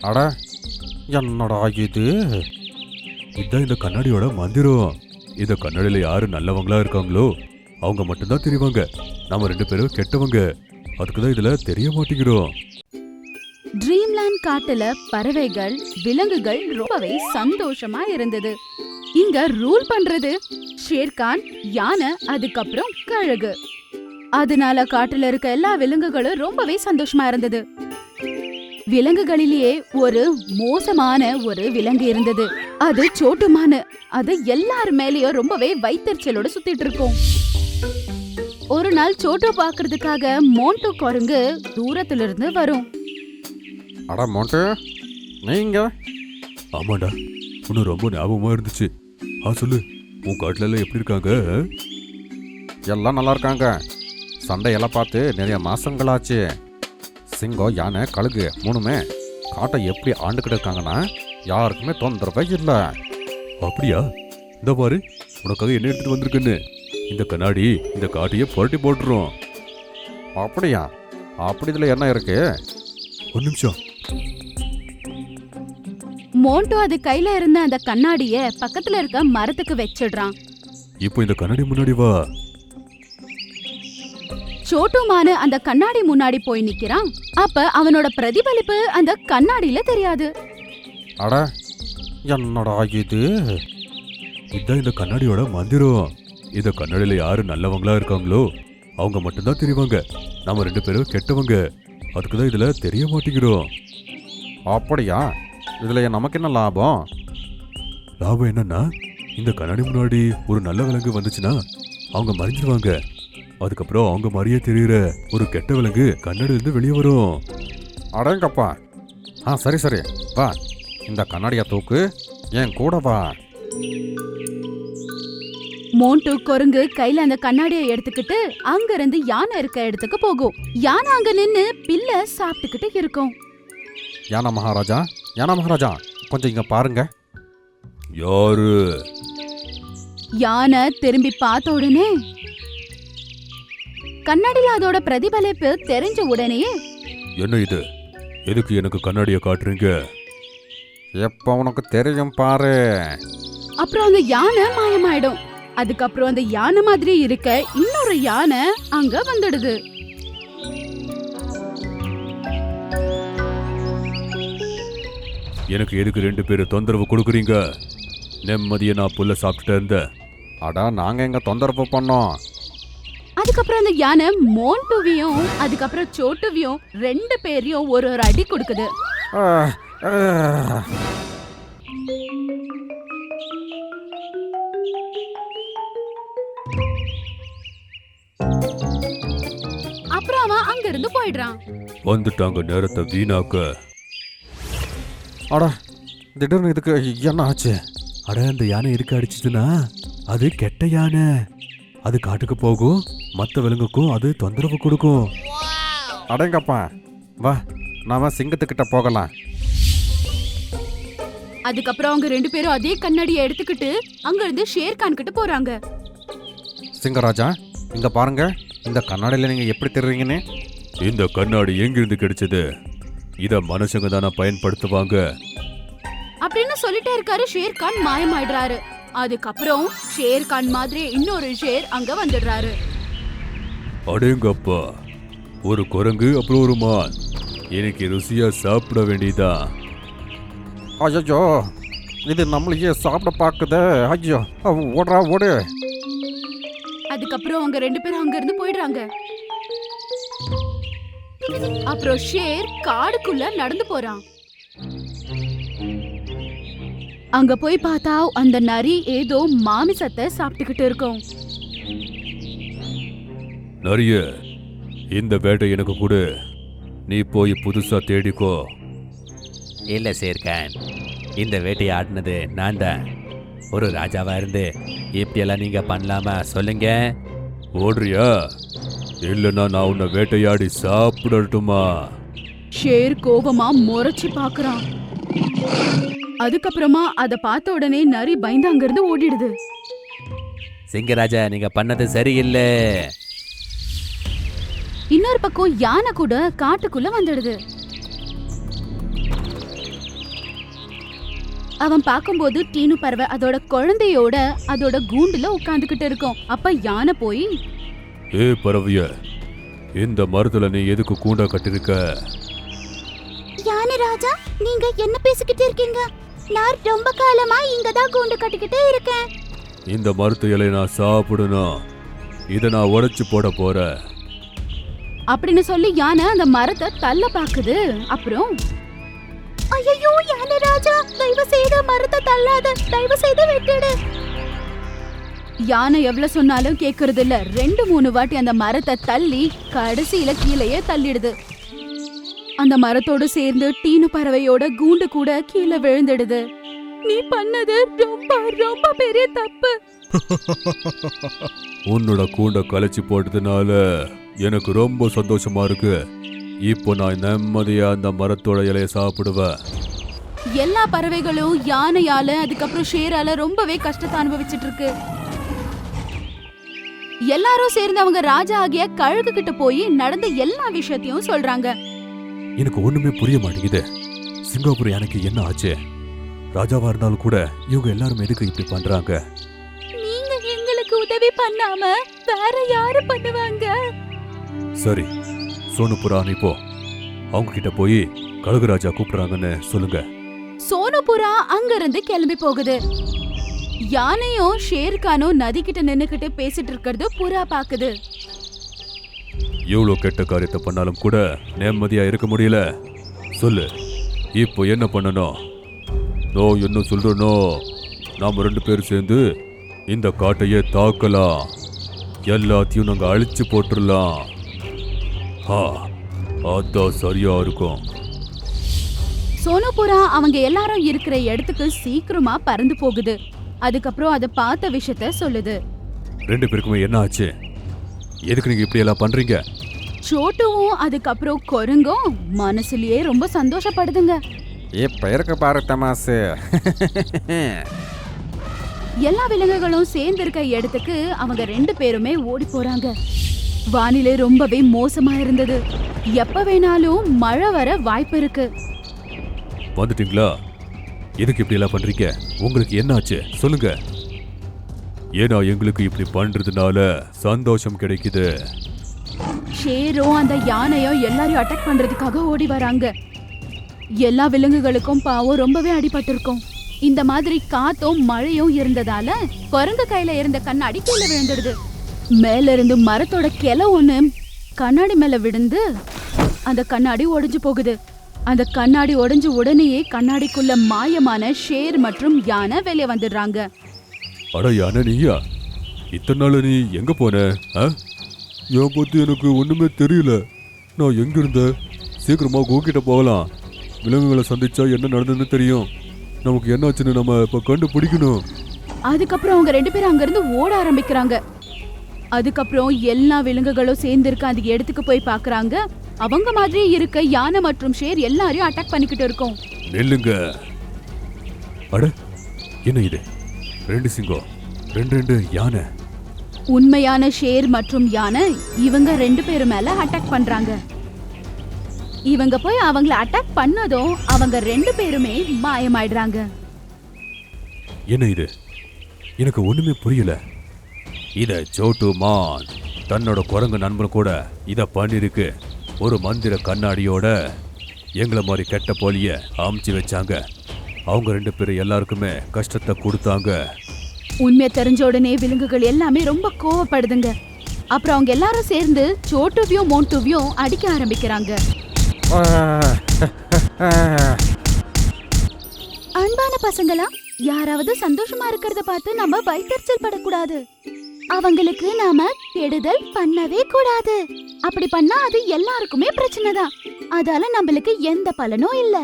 அட, என்னடா இது? இதான் இந்த கண்ணாடியோட மந்திரம். இந்த கண்ணாடியில யாரு நல்லவங்களா இருக்காங்களோ அவங்க மட்டும்தான் தெரிவாங்க. நம்ம 2 பேரும் கெட்டவங்க. அதுக்குதான் இதுல தெரிய மாட்டேங்கிறோம். ட்ரீம்லேண்ட் காட்டுல பறவைகள் விலங்குகள் ரொம்பவே சந்தோஷமா இருந்தது. இங்க ரூல் பண்றது ஷேர்கான், யானை, அதுக்கப்புறம் கழுகு. அதனால காட்டுல இருக்க எல்லா விலங்குகளும் ரொம்பவே சந்தோஷமா இருந்தது. விலங்குகளிலேயே ஒரு மோசமான ஒரு விலங்கு இருந்தது. அது சோட்டுமானு. அது எல்லார் மேலயும் ரொம்பவே வைத்தறிச்சலோட சுத்திட்டு இருக்கும். ஒரு நாள் சோட்டு பாக்குறதுக்காக மோண்டு குரங்கு தூரத்துல இருந்து வரும். அட மோண்டு, நீங்க? ஆமாண்டா, உன்னும் ரொம்ப ஞாபகமா இருந்துச்சு. சொல்லு, உன் காட்டுல எல்லாம் எப்படி இருக்காங்க? எல்லாம் நல்லா இருக்காங்க. சண்டையெல்லாம் பார்த்து நிறைய மாசங்களாச்சு. சிங்கம், யானை, கழுகு 3மே காட்டை எப்படி ஆண்டுக்கிட்டு இருக்காங்கன்னா யாருக்குமே தொந்தரவே இல்லை. அப்படியா? இந்த பாரு, உனக்காக என்ன எடுத்துட்டு வந்திருக்குன்னு. இந்த கண்ணாடி இந்த காட்டையே புரட்டி போட்டுரும். அப்படியா? அப்படி இதில் என்ன இருக்கு? ஒரு நிமிஷம். மோண்டு அது கையில இருந்த அந்த கண்ணாடிய பக்கத்துல இருக்க மரத்துக்கு வச்சிடுறான். இப்போ இந்த கண்ணாடி முன்னாடி வா. சோட்டுமானு அந்த கண்ணாடி முன்னாடி போய் நிக்கிறான். அப்ப அவனோட பிரதிபலிப்பு அந்த கண்ணாடியில தெரியாது. அட, என்னடா இது? இதான் இந்த கண்ணாடியோட மந்திரம். இந்த கண்ணாடியில யாரு நல்லவங்களா இருக்காங்களோ அவங்க மட்டும்தான் தெரிவாங்க. நம்ம 2 பேரும் கெட்டவங்க. அதுக்குதான் இதுல தெரிய மாட்டேங்கிறோம். அப்படியா? இதில் நமக்கு என்ன லாபம்? லாபம் என்னன்னா, இந்த கண்ணாடி முன்னாடி ஒரு நல்ல விலங்கு வந்துச்சுன்னா அவங்க மறைஞ்சிருவாங்க. அதுக்கப்புறம் அவங்க மாதிரியே தெரியுற ஒரு கெட்ட விலங்கு கண்ணாடியிலிருந்து வெளியே வரும். அடேங்கப்பா. சரி சரி, வா, இந்த கண்ணாடியை தூக்கு, என் கூட வா. மோண்டு குரங்கு கையில அந்த கண்ணாடியை எடுத்துக்கிட்டு அங்க இருந்து யானை இருக்க இடத்துக்கு போகும். யானை அங்க நின்னு பில்ல சாப்பிட்டுக்கிட்டு இருக்கும். யானை மகாராஜா, யானை மகாராஜா, கொஞ்சம் இங்க பாருங்க. யாரு? யானை திரும்பி பார்த்த உடனே கண்ணாடியில அதோட பிரதிபலிப்பு தெரிஞ்ச உடனேயே, என்ன இது? எதுக்கு எனக்கு கண்ணாடியை காட்டுறீங்க? எப்ப உனக்கு தெரியும் பாரு. அப்புறம் அந்த யானை மாயமாயிடும். அதுக்கப்புறம் அந்த யானை மாதிரி இருக்க இன்னொரு யானை அங்க வந்துடுது. எனக்கு எதுக்கு 2 பேரும் தொந்தரவு கொடுக்குறீங்க? நிம்மதியை நான் புல்ல சாப்பிட்டுட்டு இருந்தேன். அடா, நாங்க எங்க தொந்தரவு பண்ணோம்? அதுக்கப்புறம் அந்த யானை மோண்டுவியும் அதுக்கப்புறம் சோட்டுவியும் 2 பேரையும் ஒரு அடி கொடுக்குது. அப்புறம் அவன் அங்க இருந்து போயிடுறான். வந்துட்டாங்க நேரத்தை வீணாக்க. அட, திடீர்னு இதுக்கு என்ன ஆச்சு? அட, அந்த யானை எதுக்கு அடிச்சதுன்னா அது கெட்ட யானை. அது காட்டுக்கு போகும், மற்ற விலங்குக்கும் அது தொந்தரவு கொடுக்கும். அடேங்கப்பா, வா, நாம சிங்கத்துக்கிட்ட போகலாம். அதுக்கப்புறம் அவங்க 2 பேரும் அதே கண்ணாடியை எடுத்துக்கிட்டு அங்க இருந்து ஷேர்கான் கிட்ட போறாங்க. சிங்கராஜா, இங்க பாருங்க, இந்த கண்ணாடியில நீங்க எப்படி தெரிறீங்கன்னு. இந்த கண்ணாடி எங்கிருந்து கிடைச்சது? இத மனுஷங்க தானே பயன்படுத்துவாங்க அப்படின்னு சொல்லிட்டே இருக்காரு. ஷேர்கான் மாயமாயிடுறாரு. அதுக்கப்புறம் ஷேர்கான் மாதிரி இன்னொரு ஷேர் அங்க வந்துடுறாரு. அடேங்கப்பா, ஒரு குரங்கு அப்புறம் ஒரு மான். எனக்கு ருசியா சாப்பிட வேண்டியதா? ஐயோ, இது நம்மளையே சாப்பிட பாக்குதே. ஐயோ, ஓடுறா ஓடு. அதுக்கப்புறம் அவங்க 2 பேரும் அங்க இருந்து போயிடுறாங்க. அப்புறம் ஷேர் காடுக்குள்ள நடந்து போறான். அங்க போய் பார்த்தா அந்த நரி ஏதோ மாமிசத்தை சாப்பிட்டுக்கிட்டு இருக்கும். நிறைய இந்த வேட்டை எனக்கு கொடு, நீ போய் புதுசா தேடிக்கோ. இல்லை ஷேர்கான், இந்த வேட்டையை ஆடினது நான் தான். ஒரு ராஜாவா இருந்து இப்படியெல்லாம் நீங்க பண்ணலாமா சொல்லுங்க? ஓடுறியா? இல்லைன்னா நான் உன்னை வேட்டையாடி சாப்பிடட்டுமா? ஷேர் கோபமா முறைச்சு பாக்குறான். அதுக்கப்புறமா அத பார்த்த உடனே நரி பயந்து அங்கிருந்து ஓடிடுது. சிங்கராஜா, நீங்க பண்ணது சரியில்லை. இன்னொரு பக்கம் யானை கூட காட்டுக்குள்ள வந்துடுது. அவன் பார்க்கும்போது டீனு பறவை அதோட குழந்தையோட அதோட கூண்டுல உட்கார்ந்துகிட்டு இருக்கும். அப்ப யானை போய், ஏ பறவைய, இந்த மரத்துல நீ எதுக்கு கூண்டா கட்டிருக்க? யானை ராஜா, நீங்க என்ன பேசிக்கிட்டு இருக்கீங்க? நான் ரொம்ப காலமா இங்கதான் கூண்டு கட்டிக்கிட்டு இருக்கேன். இந்த மரத்து இலையை நான் சாப்பிடணும், இதை நான் உடைச்சு போட போறேன் அப்படின்னு சொல்லி யானை அந்த மரத்தை தள்ள பாக்குது. அப்புறம், ஐயோ யானை ராஜா, தயவு செய்து மரத்தை தள்ளாத, தயவு செய்து விட்டுடு. யானை எவ்வளவு சொன்னாலும் கேக்குறது இல்ல. 2-3 வாட்டி அந்த மரத்தை தள்ளி கடைசியில கீழேயே தள்ளிடுது. அந்த மரத்தோடு சேர்ந்து டீனு பறவையோட கூண்டு கூட கீழே விழுந்துடுது. நீ பண்ணது ரொம்ப ரொம்ப பெரிய தப்பு. உன்னோட கூண்டை கலைச்சி போட்டதுனால எனக்கு ரொம்ப சந்தோஷமா இருக்கு. இப்போ நான் நிம்மதியா அந்த மரத்தோட இலையை சாப்பிடுவேன். எல்லா பறவைகளும் யானையால அதுக்கப்புறம் ஷேரால ரொம்பவே கஷ்டத்தை அனுபவிச்சுட்டு இருக்கு. எல்லாரும் சேர்ந்து அவங்க ராஜா ஆகிய கழுகு கிட்ட போய் நடந்த எல்லா விஷயத்தையும் சொல்றாங்க. எனக்கு ஒண்ணுமே புரிய மாட்டேங்குது. சிங்கப்பூர் யானைக்கு என்ன ஆச்சு? ராஜாவா இருந்தாலும் கூட இவங்க எல்லாரும் எதுக்கு இப்படி பண்றாங்க? நீங்க எங்களுக்கு உதவி பண்ணாம வேற யாரு பண்ணுவாங்க? சரி, சோனுபுரா நீ போ, அவங்க கிட்ட போய் கழுகுராஜா கூப்பிடுறாங்கன்னு சொல்லுங்க. சோனுபுரா அங்கிருந்து கிளம்பி போகுது. யானையும் ஷேர்கானும் நதி கிட்ட நின்னுகிட்டு பேசிட்டு இருக்கிறது புறா பாக்குது. எவ்வளோ கெட்ட காரியத்தை பண்ணாலும் கூட நிம்மதியா இருக்க முடியல. சொல்லு, இப்போ என்ன பண்ணணும்? நான் என்ன சொல்றனோ, நாம 2 பேரும் சேர்ந்து இந்த காட்டையே தாக்கலாம், எல்லாத்தையும் நாங்க அழிச்சு போட்டுடலாம். அதான் சரியா இருக்கும். சோனுபுரா அவங்க எல்லாரும் இருக்கிற இடத்துக்கு சீக்கிரமா பறந்து போகுது. அதுக்கப்புறம் அதை பார்த்த விஷயத்த சொல்லுது. 2 பேருக்குமே என்ன ஆச்சு? எதுக்கு நீங்க இப்படி எல்லாம் பண்றீங்க? சோட்டுவும் அதுக்கப்புறம் குரங்கும் மனசுலயே ரொம்ப சந்தோஷப்படுதுங்க. இப்ப இருக்க பாரு தமாசு. எல்லா விலங்குகளும் சேர்ந்து இருக்க இடத்துக்கு அவங்க 2 பேருமே ஓடி போறாங்க. வானிலை ரொம்பவே மோசமா இருந்தது. எப்ப வேணாலும் மழை வர வாய்ப்பு இருக்கு. வந்துட்டீங்களா? எதுக்கு இப்படி எல்லாம் பண்றீங்க? உங்களுக்கு என்ன ஆச்சு சொல்லுங்க. ஏன்னா எங்களுக்கு இப்படி பண்றதுனால சந்தோஷம் கிடைக்குது. ஷேரும் அந்த யானையும் எல்லாரையும் அட்டாக் பண்றதுக்காக ஓடி வராங்க. எல்லா விலங்குகளுக்கும் பாவம் ரொம்பவே அடிபட்டிருக்கும். இந்த மாதிரி காத்தும் மழையும் இருந்ததால குரங்கு கையில இருந்த கண்ணாடி கீழே விழுந்துடுது. மேல இருந்து மரத்தோட கிளை ஒண்ணு கண்ணாடி மேல விழுந்து அந்த கண்ணாடி உடைஞ்சு போகுது. அந்த கண்ணாடி உடைஞ்ச உடனேயே கண்ணாடிக்குள்ள மாயமான ஷேர் மற்றும் யானை வெளியே வந்துடுறாங்க. அட யானை, நீயா? இத்தனை நாள் நீ எங்க போன? என் பத்தி எனக்கு ஒண்ணுமே தெரியல. நான் எங்க இருந்த? சீக்கிரமா கோகிட்ட போகலாம். விலங்குகளை சந்திச்சா என்ன நடந்ததுன்னு தெரியும். நமக்கு என்ன ஆச்சுன்னு நம்ம இப்ப கண்டுபிடிக்கணும். அதுக்கப்புறம் அவங்க 2 பேரும் அங்கிருந்து ஓட ஆரம்பிக்கிறாங்க. அதுக்கப்புறம் எல்லா விலங்குகளும் சேர்ந்து இருக்க அந்த இடத்துக்கு போய் பாக்குறாங்க. அவங்க மாதிரி இருக்க யானை மற்றும் ஷேர் எல்லாரையும் அட்டாக் பண்ணிக்கிட்டு இருக்கும். நெல்லுங்க. அட, என்ன இது? 2 சிங்கம், 2 யானை. உண்மையான ஷேர் மற்றும் யானை இவங்க 2 பேரும் மேல அட்டாக் பண்றாங்க. இவங்க போய் அவங்கள அட்டாக் பண்ணதும் அவங்க 2 பேருமே மாயமாயிடுறாங்க. என்ன இது? எனக்கு ஒண்ணுமே புரியல. இத சோட்டு மான் தன்னோட குரங்கு நண்பன் கூட இத பண்ணிருக்கு. ஒரு மந்திர கண்ணாடியோட எங்களை மாதிரி கெட்ட போலிய அமுச்சு வச்சாங்க. அவங்க 2 பேரும் எல்லாருக்குமே கஷ்டத்தை கொடுத்தாங்க. உண்மையை தெரிஞ்ச உடனே விலங்குகள் எல்லாமே ரொம்ப கோவப்படுதுங்க. அப்புறம் அவங்க எல்லாரும் சேர்ந்து சோட்டுவியும் மோன்டுவியும் அடிக்க ஆரம்பிக்கிறாங்க. அன்பான பசங்களா, யாராவது சந்தோஷமா இருக்கிறத பார்த்து நம்ம வைத்தறிச்சல் படக்கூடாது. அவங்களுக்கு நாம கெடுதல் பண்ணவே கூடாது. அப்படி பண்ணா அது எல்லாருக்குமே பிரச்சனை தான். அதால நம்மளுக்கு எந்த பலனும் இல்ல.